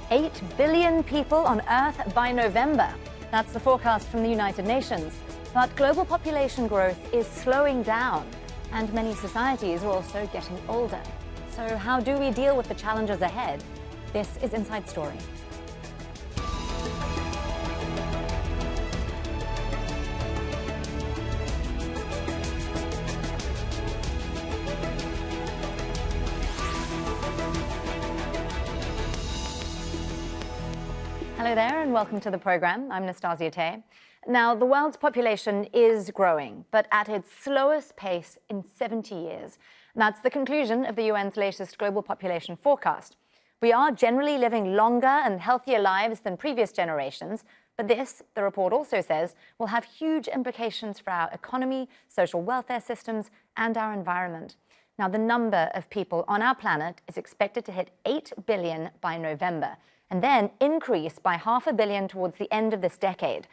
8 billion people on Earth by November. That's the forecast from the United Nations. But global population growth is slowing down, and many societies are also getting older. So how do we deal with the challenges ahead? This is Inside Story. Hello there and welcome to the program. I'm Nastasya Tay. Now, the world's population is growing, but at its slowest pace in 70 years. That's the conclusion of the UN's latest global population forecast. We are generally living longer and healthier lives than previous generations, but this, the report also says, will have huge implications for our economy, social welfare systems, and our environment. Now, the number of people on our planet is expected to hit 8 billion by November, and then increase by 500 million towards the end of this decade.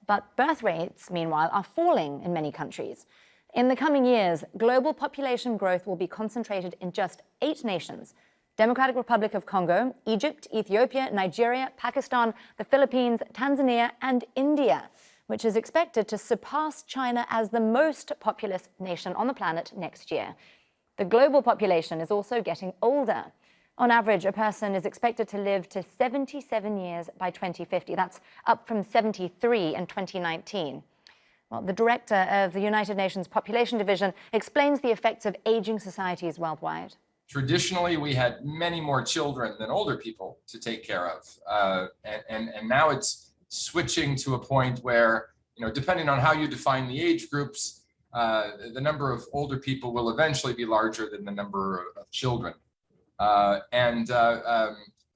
But birth rates, meanwhile, are falling in many countries. In the coming years, global population growth will be concentrated in just 8 nations: Democratic Republic of Congo, Egypt, Ethiopia, Nigeria, Pakistan, the Philippines, Tanzania, and India, which is expected to surpass China as the most populous nation on the planet next year. The global population is also getting older. On average, a person is expected to live to 77 years by 2050. That's up from 73 in 2019. Well, the director of the United Nations Population Division explains the effects of aging societies worldwide. Traditionally, we had many more children than older people to take care of. And now it's switching to a point where, depending on how you define the age groups, the number of older people will eventually be larger than the number of children.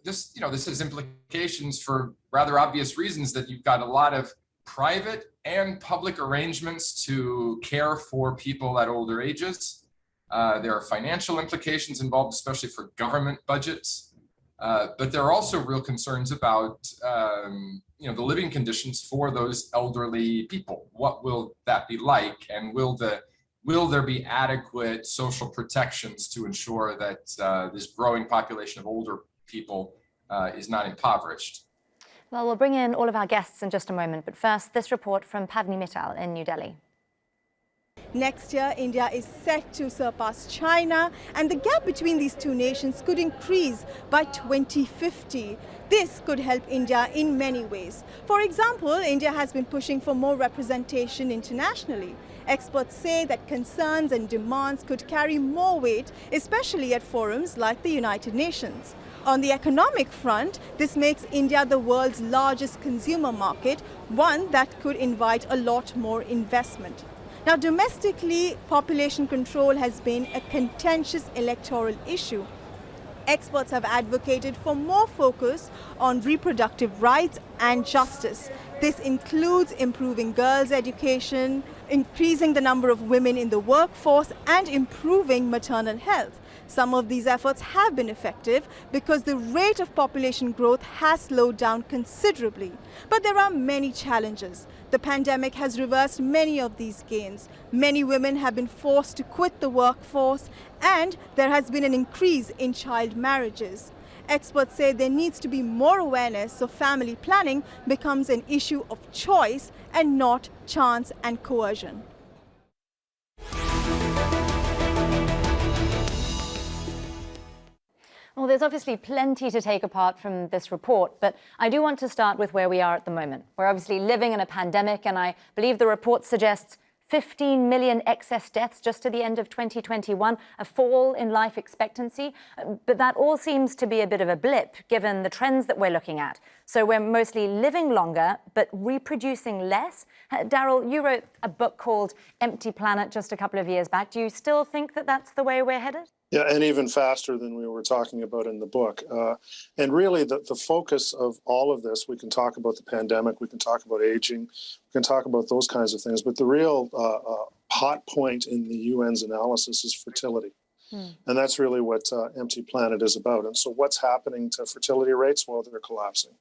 This has implications for rather obvious reasons, that you've got a lot of private and public arrangements to care for people at older ages. There are financial implications involved, especially for government budgets. But there are also real concerns about, the living conditions for those elderly people. What will that be like? And will there be adequate social protections to ensure that this growing population of older people is not impoverished? Well, we'll bring in all of our guests in just a moment, but first, this report from Pavni Mittal in New Delhi. Next year, India is set to surpass China, and the gap between these two nations could increase by 2050. This could help India in many ways. For example, India has been pushing for more representation internationally. Experts say that concerns and demands could carry more weight, especially at forums like the United Nations. On the economic front, this makes India the world's largest consumer market, one that could invite a lot more investment. Now, domestically, population control has been a contentious electoral issue. Experts have advocated for more focus on reproductive rights and justice. This includes improving girls' education, increasing the number of women in the workforce, and improving maternal health. Some of these efforts have been effective because the rate of population growth has slowed down considerably. But there are many challenges. The pandemic has reversed many of these gains. Many women have been forced to quit the workforce, and there has been an increase in child marriages. Experts say there needs to be more awareness so family planning becomes an issue of choice and not chance and coercion. Well, there's obviously plenty to take apart from this report, but I do want to start with where we are at the moment. We're obviously living in a pandemic, and I believe the report suggests 15 million excess deaths just to the end of 2021, a fall in life expectancy. But that all seems to be a bit of a blip, given the trends that we're looking at. So we're mostly living longer, but reproducing less. Darrell, you wrote a book called Empty Planet just a couple of years back. Do you still think that that's the way we're headed? Yeah, and even faster than we were talking about in the book. And really, the focus of all of this, we can talk about the pandemic, we can talk about aging, we can talk about those kinds of things, but the real hot point in the UN's analysis is fertility. And that's really what Empty Planet is about. And so what's happening to fertility rates? Well, they're collapsing.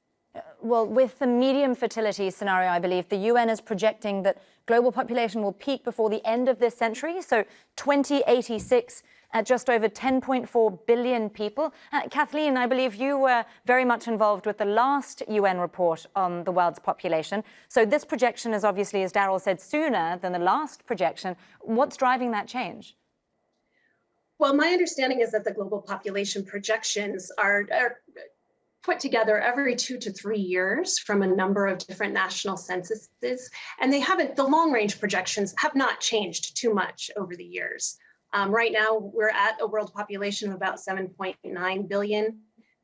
Well, with the medium fertility scenario, I believe, the UN is projecting that global population will peak before the end of this century. So 2086, at just over 10.4 billion people. Kathleen, I believe you were very much involved with the last UN report on the world's population. So this projection is obviously, as Darrell said, sooner than the last projection. What's driving that change? Well, my understanding is that the global population projections are put together every 2 to 3 years from a number of different national censuses, and the long-range projections have not changed too much over the years. Right now, we're at a world population of about 7.9 billion.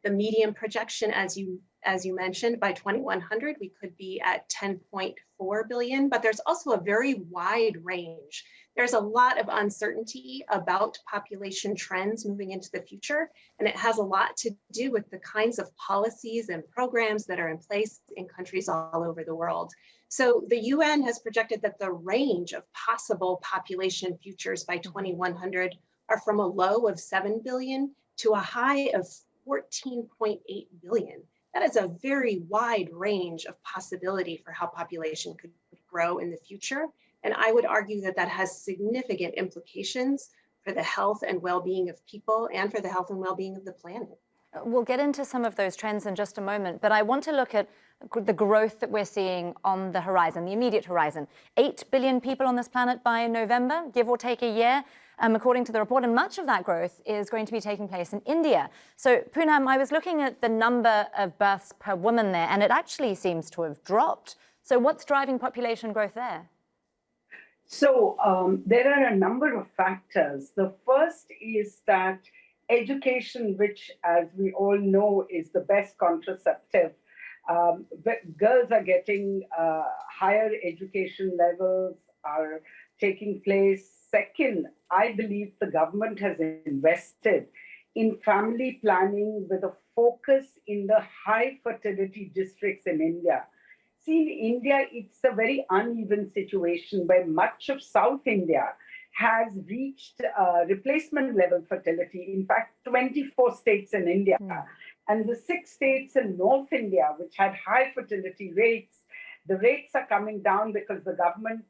The median projection, as you mentioned, by 2100, we could be at 10.4 billion, but there's also a very wide range. There's a lot of uncertainty about population trends moving into the future, and it has a lot to do with the kinds of policies and programs that are in place in countries all over the world. So the UN has projected that the range of possible population futures by 2100 are from a low of 7 billion to a high of 14.8 billion. That is a very wide range of possibility for how population could grow in the future. And I would argue that that has significant implications for the health and well-being of people and for the health and well-being of the planet. We'll get into some of those trends in just a moment, but I want to look at the growth that we're seeing on the horizon, the immediate horizon. 8 billion people on this planet by November, give or take a year, according to the report, and much of that growth is going to be taking place in India. So, Poonam, I was looking at the number of births per woman there, and it actually seems to have dropped. So what's driving population growth there? So there are a number of factors. The first is that education, which, as we all know, is the best contraceptive, girls are getting higher education levels are taking place. Second, I believe the government has invested in family planning with a focus in the high fertility districts in India. See, in India, it's a very uneven situation where much of South India has reached replacement level fertility. In fact, 24 states in India. And the 6 states in North India, which had high fertility rates, the rates are coming down because the government,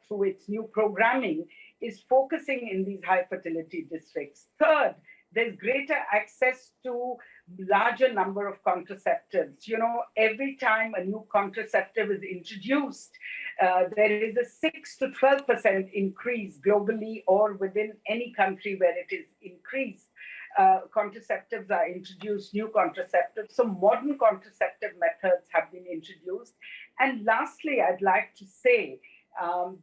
through its new programming, is focusing in these high fertility districts. Third, there's greater access to larger number of contraceptives. You know, every time a new contraceptive is introduced, there is a 6 to 12% increase globally or within any country where it is increased. Contraceptives are introduced, new contraceptives. So modern contraceptive methods have been introduced. And lastly, I'd like to say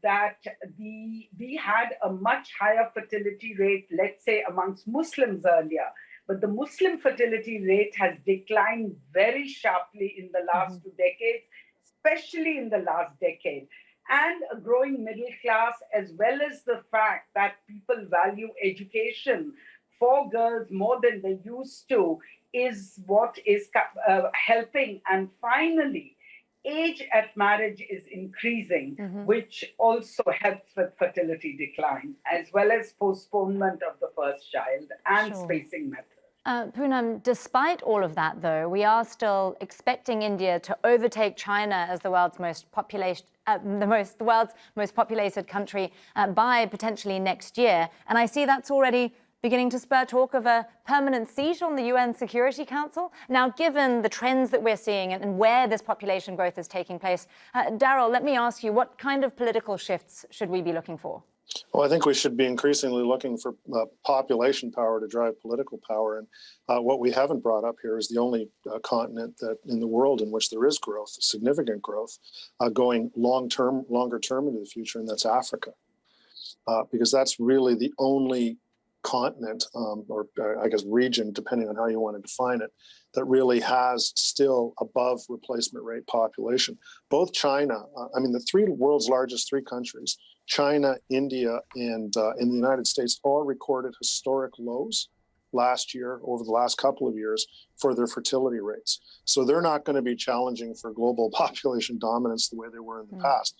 that we had a much higher fertility rate, let's say, amongst Muslims earlier. But the Muslim fertility rate has declined very sharply in the last 2 decades, especially in the last decade. And a growing middle class, as well as the fact that people value education for girls more than they used to, is what is helping. And finally, age at marriage is increasing, which also helps with fertility decline, as well as postponement of the first child and spacing methods. Poonam, despite all of that, though, we are still expecting India to overtake China as the world's most populated, the world's most populated country by potentially next year. And I see that's already beginning to spur talk of a permanent seat on the UN Security Council. Now, given the trends that we're seeing and where this population growth is taking place, Darrell, let me ask you, what kind of political shifts should we be looking for? Well, I think we should be increasingly looking for population power to drive political power. And what we haven't brought up here is the only continent that in the world in which there is growth, significant growth, going longer term into the future, and that's Africa. Because that's really the only continent, or I guess region, depending on how you want to define it, that really has still above replacement rate population. Both China, the world's largest 3 countries, China, India, and in the United States, all recorded historic lows last year, over the last couple of years, for their fertility rates. So they're not going to be challenging for global population dominance the way they were in the past.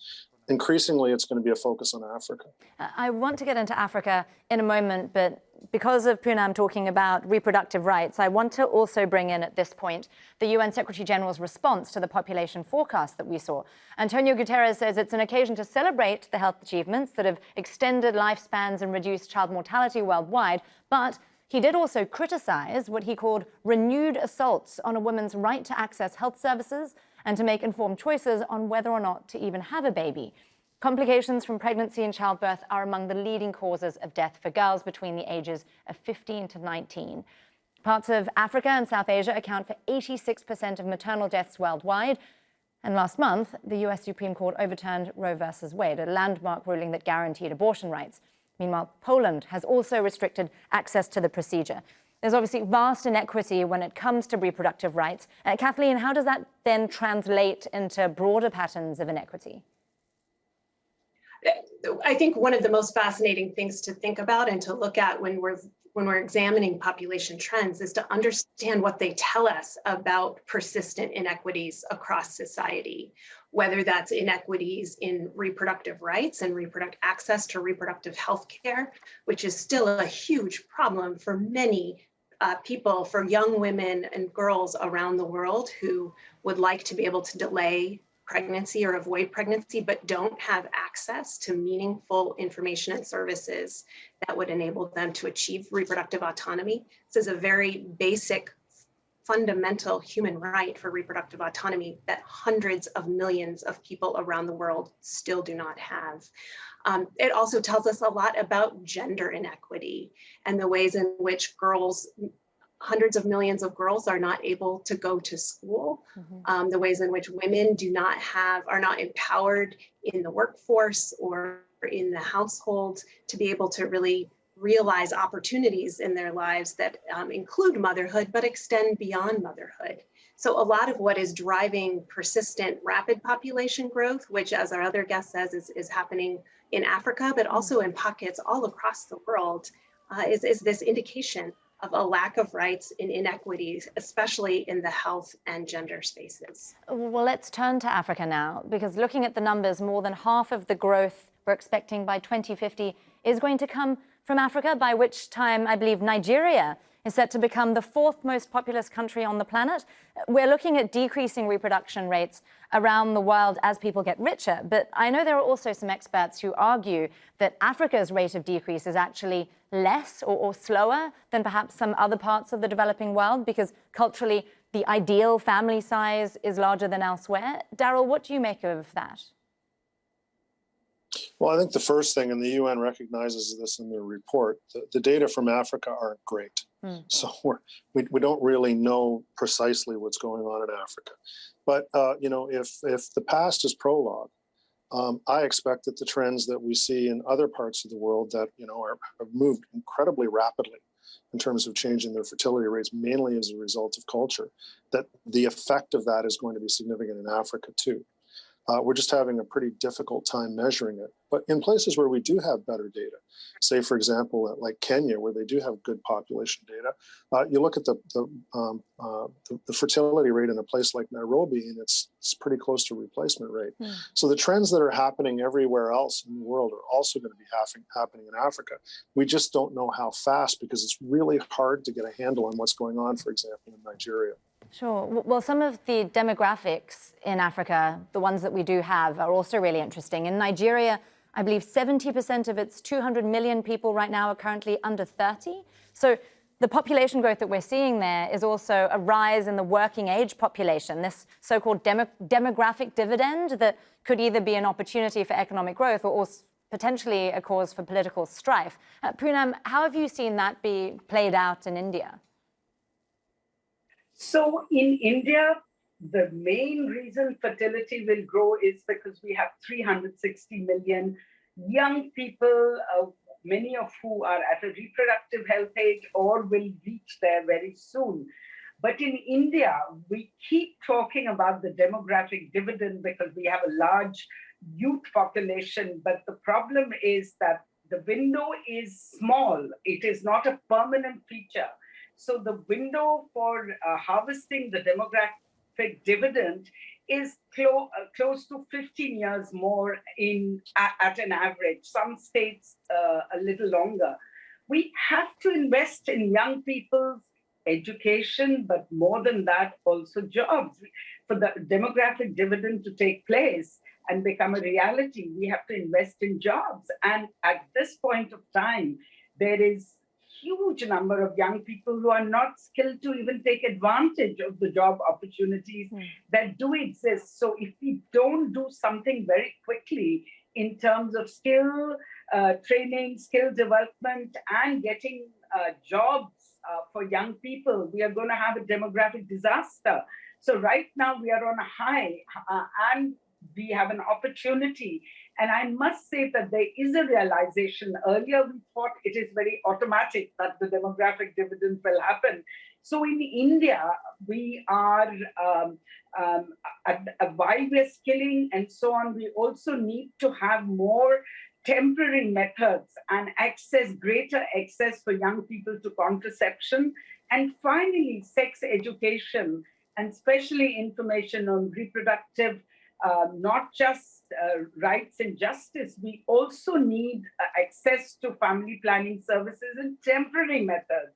increasingly it's going to be a focus on Africa. I want to get into Africa in a moment, but because of Poonam talking about reproductive rights, I want to also bring in at this point the UN Secretary General's response to the population forecast that we saw. Antonio Guterres says it's an occasion to celebrate the health achievements that have extended lifespans and reduced child mortality worldwide, but he did also criticize what he called renewed assaults on a woman's right to access health services and to make informed choices on whether or not to even have a baby. Complications from pregnancy and childbirth are among the leading causes of death for girls between the ages of 15 to 19. Parts of Africa and South Asia account for 86% of maternal deaths worldwide. And last month, the US Supreme Court overturned Roe versus Wade, a landmark ruling that guaranteed abortion rights. Meanwhile, Poland has also restricted access to the procedure. There's obviously vast inequity when it comes to reproductive rights. Kathleen, how does that then translate into broader patterns of inequity? I think one of the most fascinating things to think about and to look at when we're examining population trends is to understand what they tell us about persistent inequities across society, whether that's inequities in reproductive rights and access to reproductive health care, which is still a huge problem for many people, for young women and girls around the world who would like to be able to delay pregnancy or avoid pregnancy, but don't have access to meaningful information and services that would enable them to achieve reproductive autonomy. This is a very basic, fundamental human right for reproductive autonomy that hundreds of millions of people around the world still do not have. It also tells us a lot about gender inequity and the ways in which hundreds of millions of girls are not able to go to school, the ways in which women are not empowered in the workforce or in the household to be able to really realize opportunities in their lives that include motherhood, but extend beyond motherhood. So a lot of what is driving persistent rapid population growth, which as our other guest says is happening in Africa, but also in pockets all across the world, is this indication of a lack of rights and inequities, especially in the health and gender spaces. Well, let's turn to Africa now, because looking at the numbers, more than half of the growth we're expecting by 2050 is going to come from Africa, by which time I believe Nigeria is set to become the fourth most populous country on the planet. We're looking at decreasing reproduction rates around the world as people get richer. But I know there are also some experts who argue that Africa's rate of decrease is actually less or slower than perhaps some other parts of the developing world, because culturally the ideal family size is larger than elsewhere. Darrell, what do you make of that? Well, I think the first thing, and the UN recognizes this in their report, the data from Africa aren't great. So we don't really know precisely what's going on in Africa. But, if the past is prologue, I expect that the trends that we see in other parts of the world that, have moved incredibly rapidly in terms of changing their fertility rates, mainly as a result of culture, that the effect of that is going to be significant in Africa too. We're just having a pretty difficult time measuring it. But in places where we do have better data, say, for example, like Kenya, where they do have good population data, you look at the fertility rate in a place like Nairobi, and it's pretty close to replacement rate. So the trends that are happening everywhere else in the world are also going to be happening in Africa. We just don't know how fast, because it's really hard to get a handle on what's going on, for example, in Nigeria. Sure. Well, some of the demographics in Africa, the ones that we do have, are also really interesting. In Nigeria, I believe 70% of its 200 million people right now are currently under 30. So the population growth that we're seeing there is also a rise in the working age population, this so-called demographic dividend that could either be an opportunity for economic growth or potentially a cause for political strife. Poonam, how have you seen that be played out in India? So in India, the main reason fertility will grow is because we have 360 million young people, many of who are at a reproductive health age or will reach there very soon. But in India, we keep talking about the demographic dividend because we have a large youth population. But the problem is that the window is small. It is not a permanent feature. So the window for harvesting the demographic dividend is close to 15 years more at an average, some states a little longer. We have to invest in young people's education, but more than that, also jobs. For the demographic dividend to take place and become a reality, we have to invest in jobs. And at this point of time, there is huge number of young people who are not skilled to even take advantage of the job opportunities that do exist. So if we don't do something very quickly in terms of skill training, skill development, and getting jobs for young people, we are going to have a demographic disaster. So right now we are on a high and we have an opportunity. And I must say that there is a realization. Earlier, we thought it is very automatic that the demographic dividend will happen. So in India, we are, while we're skilling and so on, we also need to have more temporary methods and greater access for young people to contraception. And finally, sex education, and especially information on reproductive not just rights and justice, we also need access to family planning services and temporary methods.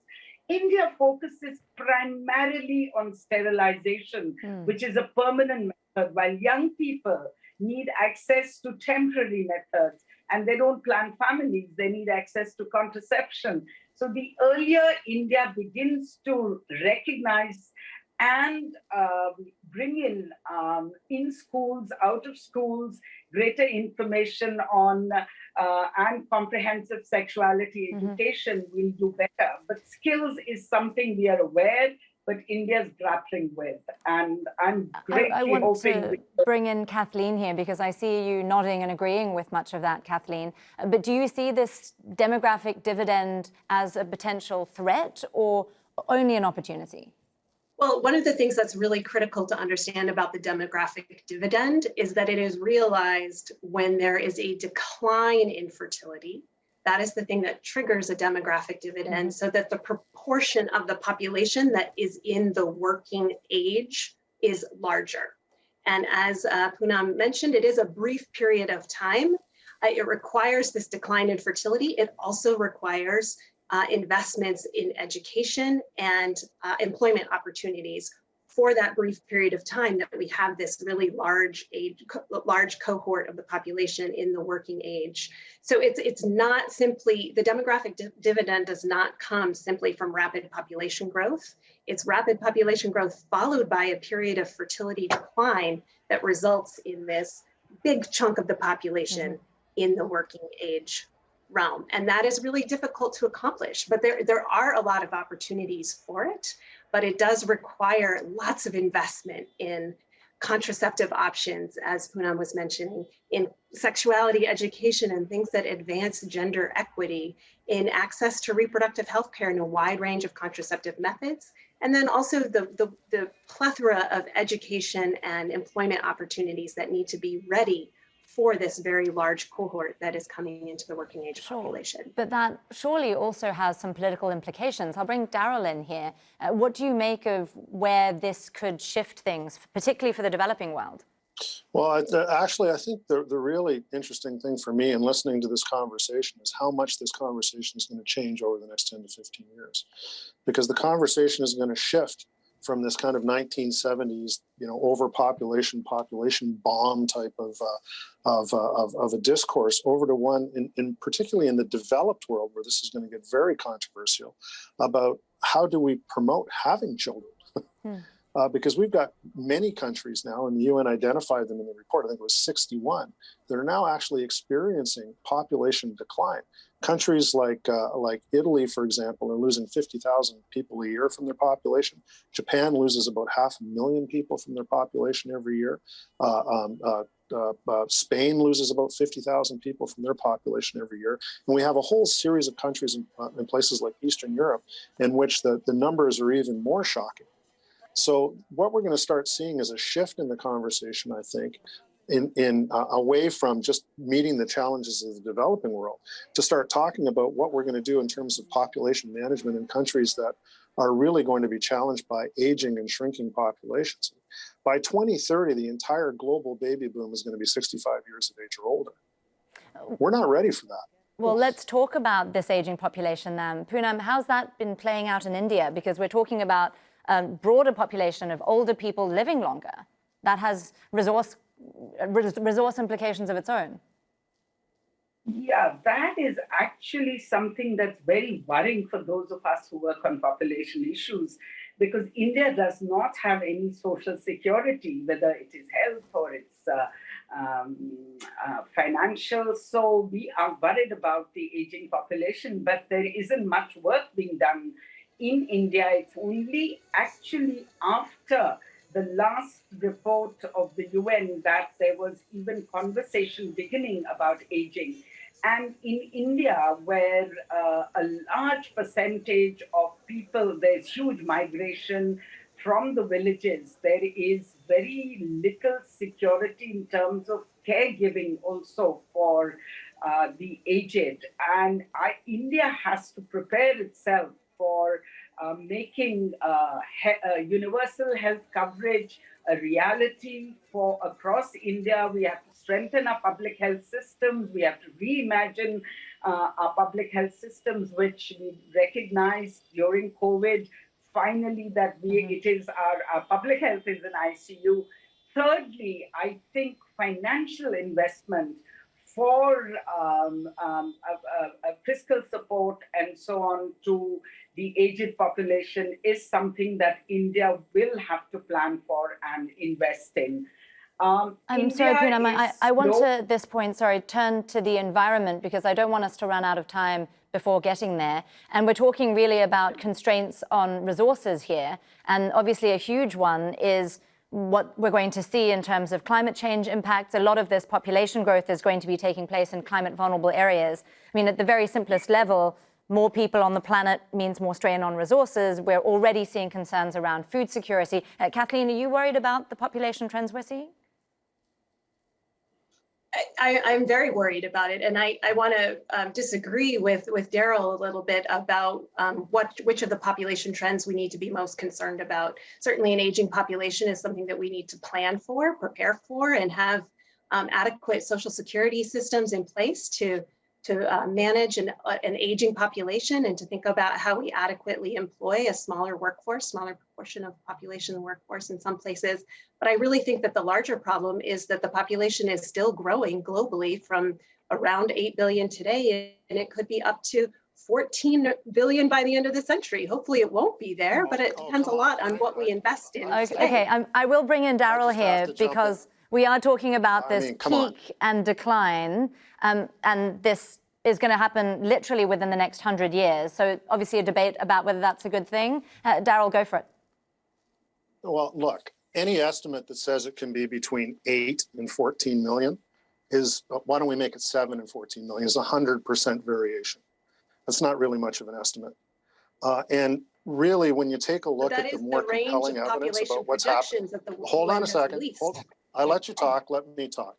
India focuses primarily on sterilization, which is a permanent method, while young people need access to temporary methods, and they don't plan families, they need access to contraception. So the earlier India begins to recognize and bring in schools, out of schools, greater information on and comprehensive sexuality education, will do better. But skills is something we are aware, but India's grappling with. And I'm greatly I want hoping to bring in Kathleen here, because I see you nodding and agreeing with much of that, Kathleen. But do you see this demographic dividend as a potential threat or only an opportunity? Well, one of the things that's really critical to understand about the demographic dividend is that it is realized when there is a decline in fertility. That is the thing that triggers a demographic dividend, so that the proportion of the population that is in the working age is larger. And as Poonam mentioned, it is a brief period of time. It requires this decline in fertility. It also requires investments in education and employment opportunities for that brief period of time that we have this really large cohort of the population in the working age. So it's not simply, the demographic dividend does not come simply from rapid population growth. It's rapid population growth followed by a period of fertility decline that results in this big chunk of the population in the working age realm. And that is really difficult to accomplish, but there are a lot of opportunities for it, but it does require lots of investment in contraceptive options, as Poonam was mentioning, in sexuality education and things that advance gender equity, in access to reproductive health care in a wide range of contraceptive methods, and then also the plethora of education and employment opportunities that need to be ready for this very large cohort that is coming into the working age population. But that surely also has some political implications. I'll bring Darrell in here. What do you make of where this could shift things, particularly for the developing world? Well, actually, I think the really interesting thing for me in listening to this conversation is how much this conversation is going to change over the next 10 to 15 years. Because the conversation is going to shift from this kind of 1970s, overpopulation, population bomb type of a discourse over to one, in particularly in the developed world, where this is going to get very controversial, about how do we promote having children? Because we've got many countries now, and the UN identified them in the report, I think it was 61, that are now actually experiencing population decline. Countries like Italy, for example, are losing 50,000 people a year from their population. Japan loses about 500,000 people from their population every year. Spain loses about 50,000 people from their population every year. And we have a whole series of countries in places like Eastern Europe in which the numbers are even more shocking. So what we're going to start seeing is a shift in the conversation, I think, away from just meeting the challenges of the developing world, to start talking about what we're going to do in terms of population management in countries that are really going to be challenged by aging and shrinking populations. By 2030, the entire global baby boom is going to be 65 years of age or older. We're not ready for that. Well, let's talk about this aging population then. Poonam, how's that been playing out in India? Because we're talking about a broader population of older people living longer. That has resource implications of its own. Yeah, that is actually something that's very worrying for those of us who work on population issues, because India does not have any social security, whether it is health or it's financial. So we are worried about the aging population, but there isn't much work being done in India. It's only actually after the last report of the UN that there was even conversation beginning about aging. And in India, where a large percentage of people, there's huge migration from the villages, there is very little security in terms of caregiving also for the aged. And India has to prepare itself for making universal health coverage a reality for across India. We have to strengthen our public health systems. We have to reimagine our public health systems, which we recognized during COVID. Finally, that it is our public health is an ICU. Thirdly, I think financial investment for fiscal support and so on to the aged population is something that India will have to plan for and invest in. I'm sorry, Poonam, I want to, at this point, turn to the environment, because I don't want us to run out of time before getting there. And we're talking really about constraints on resources here. And obviously a huge one is what we're going to see in terms of climate change impacts. A lot of this population growth is going to be taking place in climate vulnerable areas. I mean, at the very simplest level, more people on the planet means more strain on resources. We're already seeing concerns around food security. Kathleen, are you worried about the population trends we're seeing? I'm very worried about it, and I want to disagree with Darrell a little bit about which of the population trends we need to be most concerned about. Certainly, an aging population is something that we need to plan for, prepare for, and have adequate social security systems in place to manage an aging population, and to think about how we adequately employ a smaller workforce, smaller proportion of population in the workforce in some places. But I really think that the larger problem is that the population is still growing globally from around 8 billion today, and it could be up to 14 billion by the end of the century. Hopefully it won't be there, but it depends a lot on what we invest in. Okay, I will bring in Darrell here, because we are talking about this peak and decline, and this is going to happen literally within the next 100 years. So obviously a debate about whether that's a good thing. Darrell, go for it. Well, look, any estimate that says it can be between 8 and 14 million is, why don't we make it 7 and 14 million, is 100% variation. That's not really much of an estimate. And really, when you take a look at the more compelling evidence about what's happening. Hold on a second. I let you talk. Let me talk.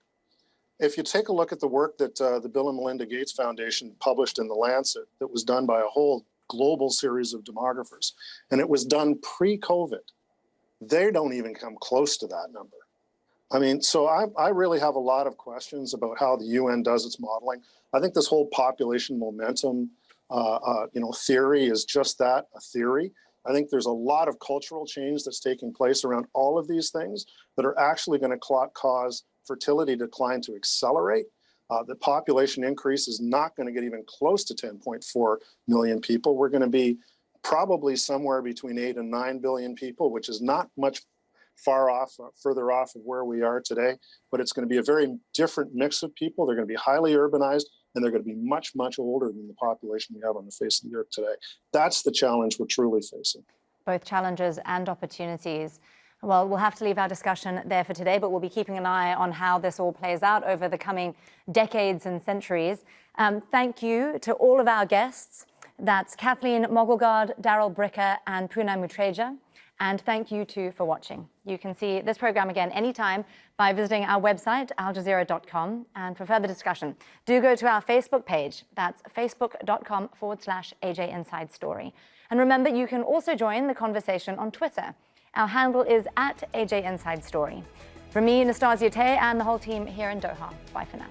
If you take a look at the work that the Bill and Melinda Gates Foundation published in The Lancet, that was done by a whole global series of demographers, and it was done pre-COVID, they don't even come close to that number. I mean, so I really have a lot of questions about how the UN does its modeling. I think this whole population momentum theory is just that, a theory. I think there's a lot of cultural change that's taking place around all of these things that are actually going to cause fertility decline to accelerate. The population increase is not going to get even close to 10.4 million people. We're going to be probably somewhere between 8 and 9 billion people, which is not much further off of where we are today, but it's going to be a very different mix of people. They're going to be highly urbanized, and they're going to be much, much older than the population we have on the face of the earth today. That's the challenge we're truly facing. Both challenges and opportunities. Well, we'll have to leave our discussion there for today, but we'll be keeping an eye on how this all plays out over the coming decades and centuries. Thank you to all of our guests. That's Kathleen Mogelgaard, Darrell Bricker, and Poonam Muttreja. And thank you too for watching. You can see this program again anytime by visiting our website, aljazeera.com. And for further discussion, do go to our Facebook page. That's facebook.com/AJ Inside Story. And remember, you can also join the conversation on Twitter Our handle is @AJ Inside Story. From me, Nastasya Tay, and the whole team here in Doha. Bye for now.